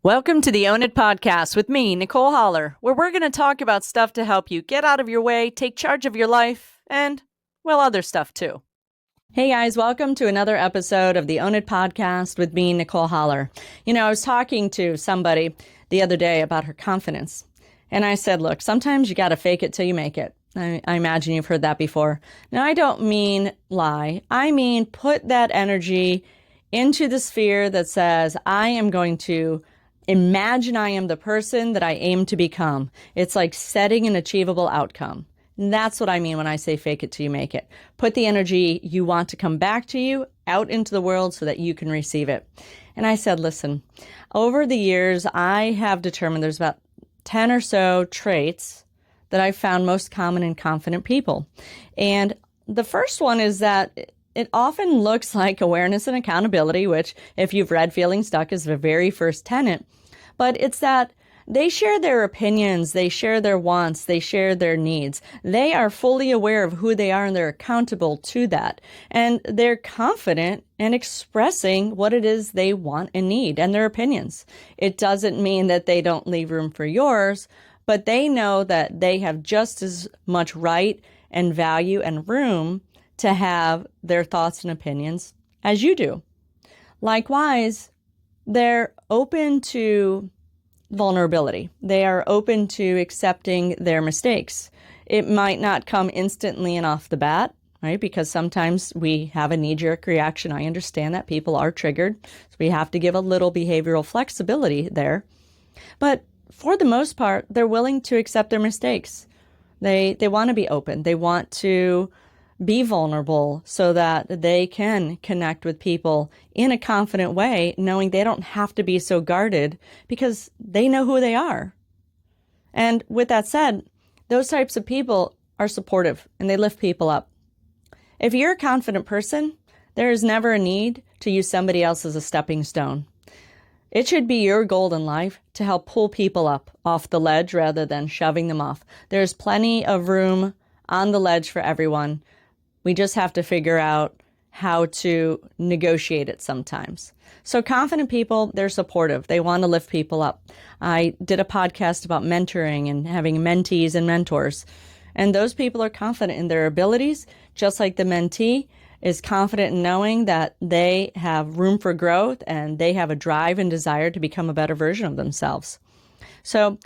Welcome to the Own It podcast with me, Nicole Holler, where we're going to talk about stuff to help you get out of your way, take charge of your life, and, well, other stuff too. Hey guys, welcome to another episode of the Own It podcast with me, Nicole Holler. I was talking to somebody the other day about her confidence, and I said, look, sometimes you got to fake it till you make it. I imagine you've heard that before. Now, I don't mean lie. I mean put that energy into the sphere that says, I am going to imagine I am the person that I aim to become. It's like setting an achievable outcome. And that's what I mean when I say fake it till you make it. Put the energy you want to come back to you out into the world so that you can receive it. And I said, listen, over the years, I have determined there's about 10 or so traits that I've found most common in confident people. And the first one is that it often looks like awareness and accountability, which, if you've read Feeling Stuck, is the very first tenet. But it's that they share their opinions, they share their wants, they share their needs. They are fully aware of who they are and they're accountable to that. And they're confident in expressing what it is they want and need and their opinions. It doesn't mean that they don't leave room for yours, but they know that they have just as much right and value and room to have their thoughts and opinions as you do. Likewise, they're open to vulnerability. They are open to accepting their mistakes. It might not come instantly and off the bat, right? Because sometimes we have a knee-jerk reaction. I understand that people are triggered. So we have to give a little behavioral flexibility there. But for the most part, they're willing to accept their mistakes. They want to be open. They want to be vulnerable so that they can connect with people in a confident way, knowing they don't have to be so guarded because they know who they are. And with that said, those types of people are supportive and they lift people up. If you're a confident person, there is never a need to use somebody else as a stepping stone. It should be your goal in life to help pull people up off the ledge rather than shoving them off. There's plenty of room on the ledge for everyone. We just have to figure out how to negotiate it sometimes. So confident people, they're supportive. They want to lift people up. I did a podcast about mentoring and having mentees and mentors. And those people are confident in their abilities, just like the mentee is confident in knowing that they have room for growth and they have a drive and desire to become a better version of themselves. So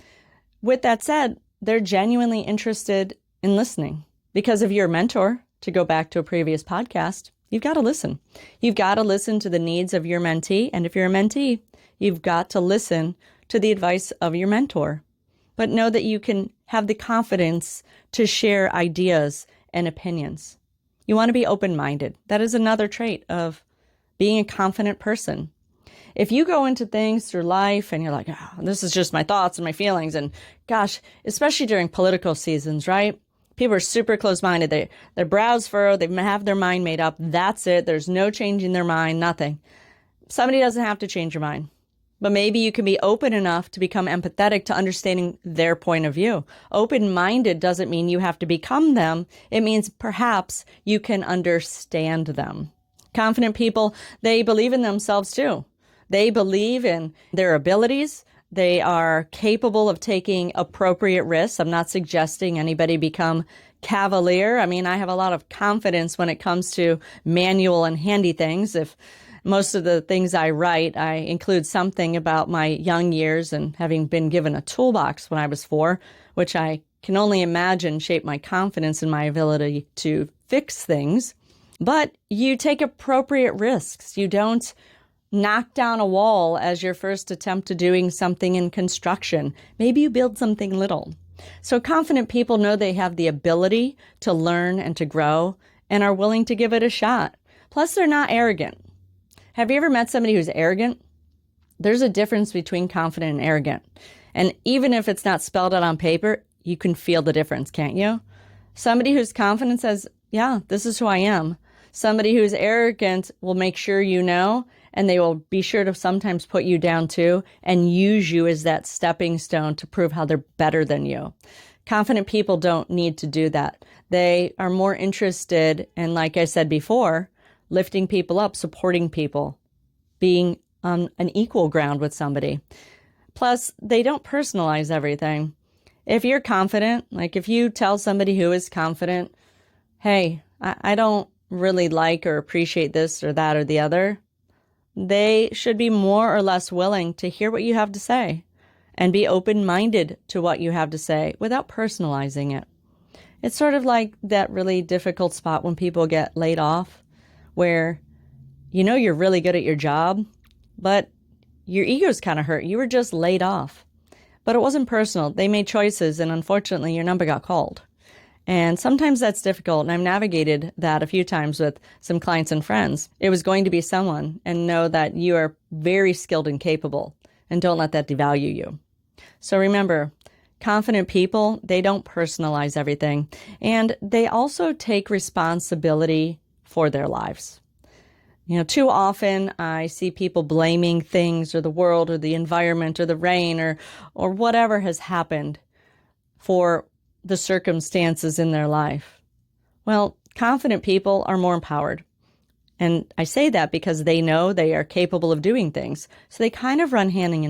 with that said, they're genuinely interested in listening. Because if you're a mentor, to go back to a previous podcast, you've got to listen. You've got to listen to the needs of your mentee. And if you're a mentee, you've got to listen to the advice of your mentor. But know that you can have the confidence to share ideas and opinions. You want to be open-minded. That is another trait of being a confident person. If you go into things through life and you're like, oh, this is just my thoughts and my feelings, and gosh, especially during political seasons, right? People are super close-minded. Their brows furrowed. They have their mind made up. That's it. There's no changing their mind, nothing. Somebody doesn't have to change your mind. But maybe you can be open enough to become empathetic to understanding their point of view. Open-minded doesn't mean you have to become them. It means perhaps you can understand them. Confident people, they believe in themselves too. They believe in their abilities. They are capable of taking appropriate risks. I'm not suggesting anybody become cavalier. I mean, I have a lot of confidence when it comes to manual and handy things. If most of the things I write, I include something about my young years and having been given a toolbox when I was 4, which I can only imagine shaped my confidence in my ability to fix things. But you take appropriate risks. You don't knock down a wall as your first attempt to doing something in construction. Maybe you build something little. So confident people know they have the ability to learn and to grow and are willing to give it a shot. Plus, they're not arrogant. Have you ever met somebody who's arrogant? There's a difference between confident and arrogant. And even if it's not spelled out on paper, you can feel the difference, can't you? Somebody who's confident says, yeah, this is who I am. Somebody who's arrogant will make sure you know, and they will be sure to sometimes put you down too and use you as that stepping stone to prove how they're better than you. Confident people don't need to do that. They are more interested in, like I said before, lifting people up, supporting people, being on an equal ground with somebody. Plus, they don't personalize everything. If you're confident, like if you tell somebody who is confident, hey, I don't really like or appreciate this or that or the other, they should be more or less willing to hear what you have to say and be open-minded to what you have to say without personalizing it. It's sort of like that really difficult spot when people get laid off where you know you're really good at your job, but your ego's kind of hurt. You were just laid off. But it wasn't personal. They made choices, and unfortunately, your number got called. And sometimes that's difficult, and I've navigated that a few times with some clients and friends. It was going to be someone, and know that you are very skilled and capable, and don't let that devalue you. So remember, confident people, they don't personalize everything, and they also take responsibility for their lives. Too often I see people blaming things or the world or the environment or the rain or whatever has happened for the circumstances in their life. Well, confident people are more empowered. And I say that because they know they are capable of doing things. So they kind of run hand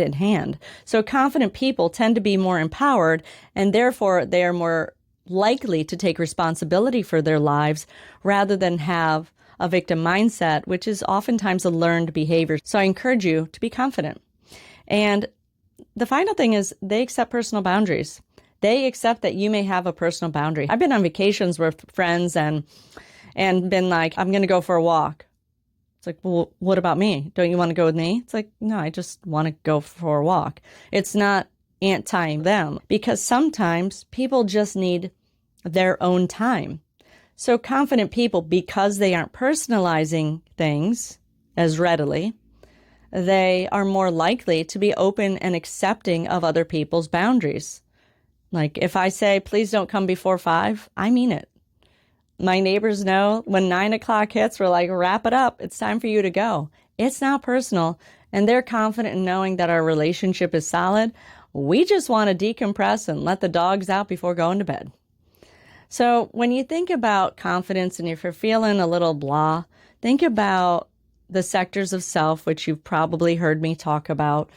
in hand. So confident people tend to be more empowered, and therefore they are more likely to take responsibility for their lives rather than have a victim mindset, which is oftentimes a learned behavior. So I encourage you to be confident. And the final thing is they accept personal boundaries. They accept that you may have a personal boundary. I've been on vacations with friends and been like, I'm going to go for a walk. It's like, well, what about me? Don't you want to go with me? It's like, no, I just want to go for a walk. It's not anti them, because sometimes people just need their own time. So confident people, because they aren't personalizing things as readily, they are more likely to be open and accepting of other people's boundaries. Like if I say, please don't come before 5, I mean it. My neighbors know when 9 o'clock hits, we're like, wrap it up. It's time for you to go. It's not personal. And they're confident in knowing that our relationship is solid. We just want to decompress and let the dogs out before going to bed. So when you think about confidence and if you're feeling a little blah, think about the sectors of self, which you've probably heard me talk about: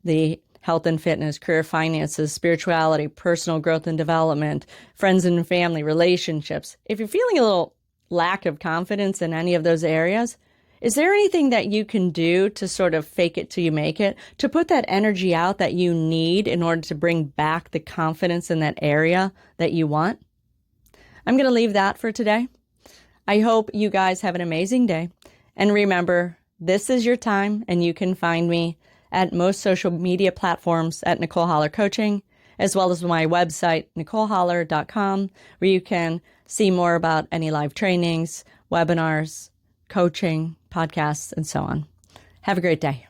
the health and fitness, career, finances, spirituality, personal growth and development, friends and family, relationships. If you're feeling a little lack of confidence in any of those areas, is there anything that you can do to sort of fake it till you make it, to put that energy out that you need in order to bring back the confidence in that area that you want? I'm going to leave that for today. I hope you guys have an amazing day. And remember, this is your time, and you can find me at most social media platforms at Nicole Holler Coaching, as well as my website, NicoleHoller.com, where you can see more about any live trainings, webinars, coaching, podcasts, and so on. Have a great day.